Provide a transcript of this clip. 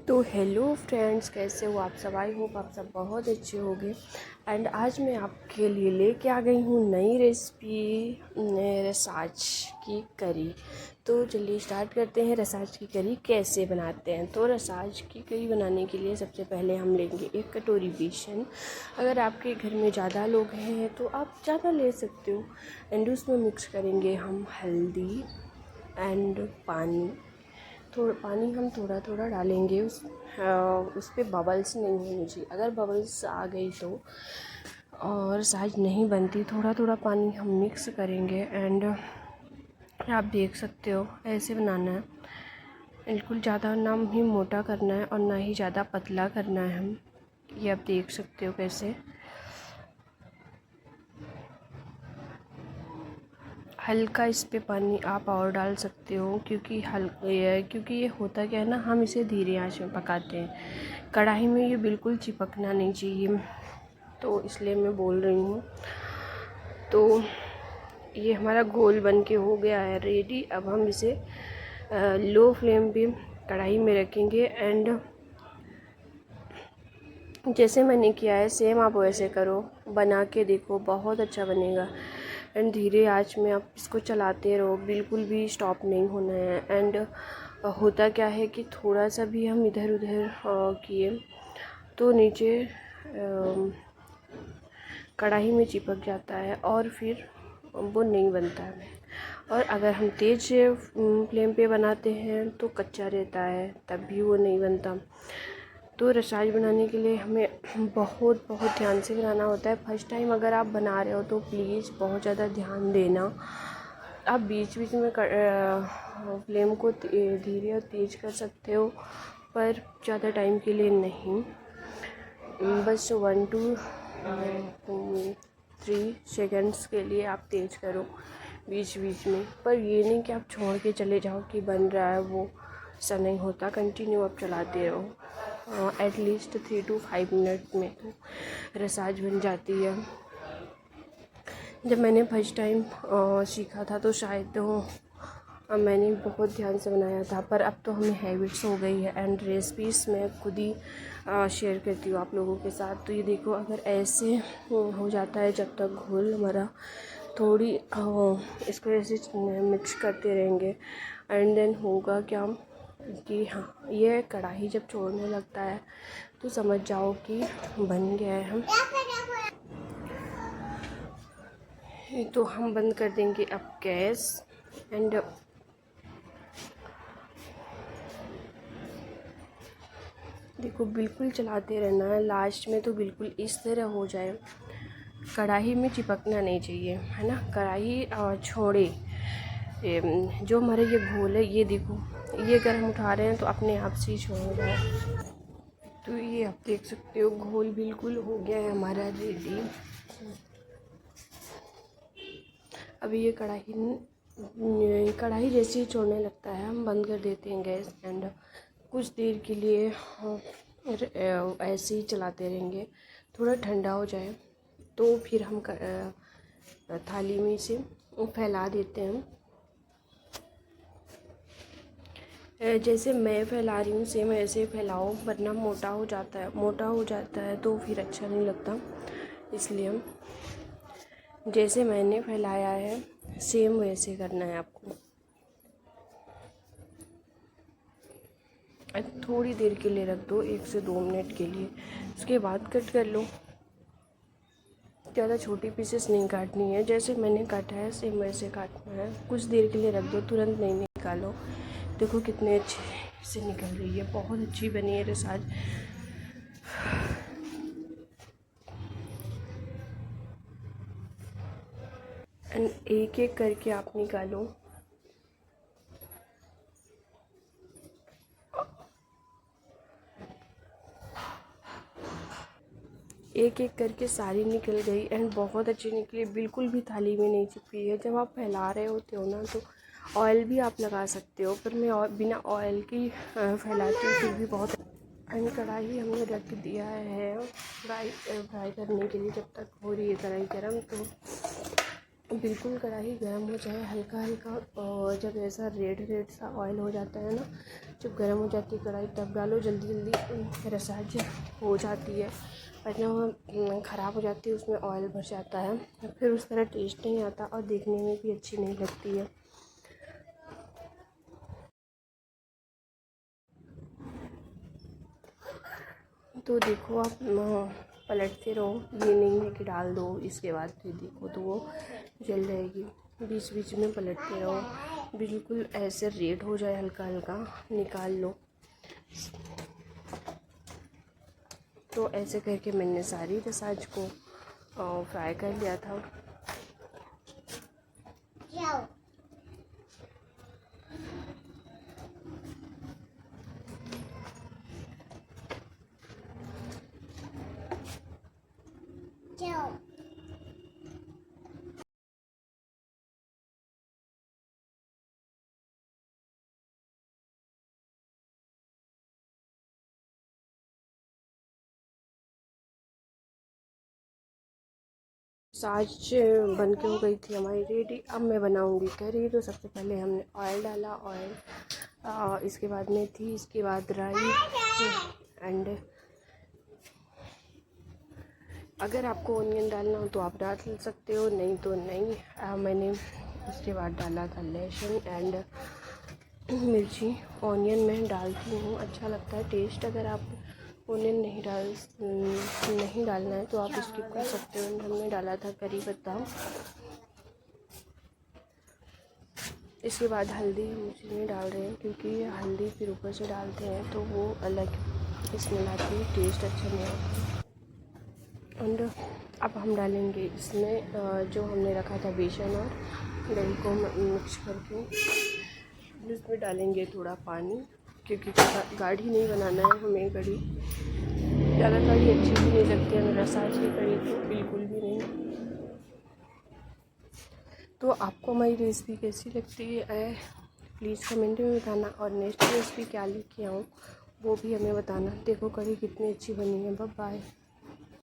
तो hello friends, कैसे हो आप सब। आई होप आप सब बहुत अच्छे होंगे। एंड आज मैं आपके लिए लेके आ गई हूँ नई रेसिपी रसाज की करी। तो चलिए स्टार्ट करते हैं। रसाज की करी कैसे बनाते हैं। तो रसाज की करी बनाने के लिए सबसे पहले हम लेंगे 1 कटोरी बेसन। अगर आपके घर में ज़्यादा लोग हैं तो आप ज़्यादा ले सकते हो। एंड उसमें मिक्स करेंगे हम हल्दी एंड पानी। पानी हम थोड़ा थोड़ा डालेंगे। उस पे बबल्स नहीं होनी चाहिए। अगर बबल्स आ गई तो और साइज नहीं बनती। थोड़ा थोड़ा पानी हम मिक्स करेंगे। एंड आप देख सकते हो ऐसे बनाना है। बिल्कुल ज़्यादा ना ही मोटा करना है और ना ही ज़्यादा पतला करना है। हम ये आप देख सकते हो कैसे। हल्का इस पे पानी आप और डाल सकते हो क्योंकि ये होता क्या है ना, हम इसे धीरे आंच में पकाते हैं। कढ़ाई में ये बिल्कुल चिपकना नहीं चाहिए, तो इसलिए मैं बोल रही हूँ। तो ये हमारा घोल बन के हो गया है रेडी। अब हम इसे लो फ्लेम पे कढ़ाई में रखेंगे। एंड जैसे मैंने किया है सेम आप वैसे करो, बना के देखो, बहुत अच्छा बनेगा। एंड धीरे आंच में आप इसको चलाते रहो, बिल्कुल भी स्टॉप नहीं होना है। एंड होता क्या है कि थोड़ा सा भी हम इधर उधर किए तो नीचे कढ़ाई में चिपक जाता है और फिर वो नहीं बनता है। और अगर हम तेज़ फ्लेम पे बनाते हैं तो कच्चा रहता है, तब भी वो नहीं बनता। तो रसाज बनाने के लिए हमें बहुत बहुत ध्यान से बनाना होता है। फर्स्ट टाइम अगर आप बना रहे हो तो प्लीज़ बहुत ज़्यादा ध्यान देना। आप बीच बीच में फ्लेम को धीरे और तेज़ कर सकते हो, पर ज़्यादा टाइम के लिए नहीं। बस 1 to 3 सेकेंड्स के लिए आप तेज़ करो बीच बीच में। पर ये नहीं कि आप छोड़ के चले जाओ कि बन रहा है, वो ऐसा नहीं होता। कंटिन्यू आप चलाते रहो। एटलीस्ट 3 to 5 मिनट में तो रसाज बन जाती है। जब मैंने फर्स्ट टाइम सीखा था तो शायद मैंने बहुत ध्यान से बनाया था, पर अब तो हमें हैबिट्स हो गई है। एंड रेसिपीज़ मैं खुद ही शेयर करती हूँ आप लोगों के साथ। तो ये देखो, अगर ऐसे हो जाता है, जब तक घोल हमारा थोड़ी इसको ऐसे मिक्स करते रहेंगे। एंड देन होगा क्या कि हाँ, ये कढ़ाई जब छोड़ने लगता है तो समझ जाओ कि बन गया है। हम तो हम बंद कर देंगे अब गैस। एंड देखो, बिल्कुल चलाते रहना है। लास्ट में तो बिल्कुल इस तरह हो जाए, कढ़ाई में चिपकना नहीं चाहिए, है ना। कढ़ाई छोड़े जो हमारा ये घोल है, ये देखो, ये अगर हम उठा रहे हैं तो अपने आप से ही छोड़ रहा है। तो ये आप देख सकते हो घोल बिल्कुल हो गया है हमारा रेडी। अभी ये कढ़ाई जैसे ही छोड़ने लगता है, हम बंद कर देते हैं गैस। एंड कुछ देर के लिए ऐसे ही चलाते रहेंगे। थोड़ा ठंडा हो जाए तो फिर हम थाली में इसे फैला देते हैं। जैसे मैं फैला रही हूँ सेम ऐसे फैलाओ, वरना मोटा हो जाता है तो फिर अच्छा नहीं लगता। इसलिए हम जैसे मैंने फैलाया है सेम वैसे करना है आपको। थोड़ी देर के लिए रख दो, 1 से 2 मिनट के लिए। उसके बाद कट कर लो। ज़्यादा छोटी पीसेस नहीं काटनी है, जैसे मैंने काटा है सेम वैसे काटना है। कुछ देर के लिए रख दो, तुरंत नहीं निकालो। देखो कितने अच्छे से निकल रही है, बहुत अच्छी बनी है रसाज। एंड एक एक करके आप निकालो। एक एक करके सारी निकल गई एंड बहुत अच्छी निकली, बिल्कुल भी थाली में नहीं चिपकी है। जब आप फैला रहे होते हो ना तो ऑयल भी आप लगा सकते हो, पर मैं बिना ऑयल की फैलाती हूँ, फिर भी बहुत। एंड कढ़ाई हमने रख दिया है फ्राई करने के लिए। जब तक हो रही है कढ़ाई गर्म, तो बिल्कुल कढ़ाई गर्म हो जाए हल्का हल्का, और जब ऐसा रेड रेड सा ऑयल हो जाता है ना, जब गर्म हो जाती है कढ़ाई तब डालो। जल्दी जल्दी रसाज हो जाती है, वरना ख़राब हो जाती है, उसमें ऑयल भर जाता है, फिर उस तरह टेस्ट नहीं आता और देखने में भी अच्छी नहीं लगती है। तो देखो आप पलटते रहो, ये नहीं है कि डाल दो इसके बाद फिर देखो तो वो जल जाएगी। बीच बीच में पलटते रहो, बिल्कुल ऐसे रेड हो जाए हल्का हल्का, निकाल लो। तो ऐसे करके मैंने सारी रसाज को फ्राई कर लिया था। साज बन के हो गई थी हमारी रेडी। अब मैं बनाऊंगी करी। तो सबसे पहले हमने ऑयल डाला, ऑयल इसके बाद मेथी, इसके बाद राई, एंड अगर आपको ऑनियन डालना हो तो आप डाल सकते हो, नहीं तो नहीं। मैंने इसके बाद डाला था लहसुन एंड मिर्ची। ऑनियन मैं डालती हूँ, अच्छा लगता है टेस्ट। अगर आप ऑनियन नहीं डालना है तो आप स्किप कर सकते हो। हमने डाला था करी पत्ता। इसके बाद हल्दी हम उसमें डाल रहे हैं, क्योंकि हल्दी फिर ऊपर से डालते हैं तो वो अलग स्मेल आती है, टेस्ट अच्छा नहीं आता। एंड अब हम डालेंगे इसमें जो हमने रखा था बेसन और दही को मिक्स करके, इसमें डालेंगे थोड़ा पानी, क्योंकि गाढ़ी नहीं बनाना है हमें कढ़ी। ज़्यादा कढ़ी अच्छी भी नहीं लगती है मेरा साज की कढ़ी तो बिल्कुल भी नहीं। तो आपको हमारी रेसिपी कैसी लगती है प्लीज़ कमेंट में बताना, और नेक्स्ट रेसिपी क्या लेके आऊँ वो भी हमें बताना। देखो कढ़ी कितनी अच्छी बनी है। Bye bye.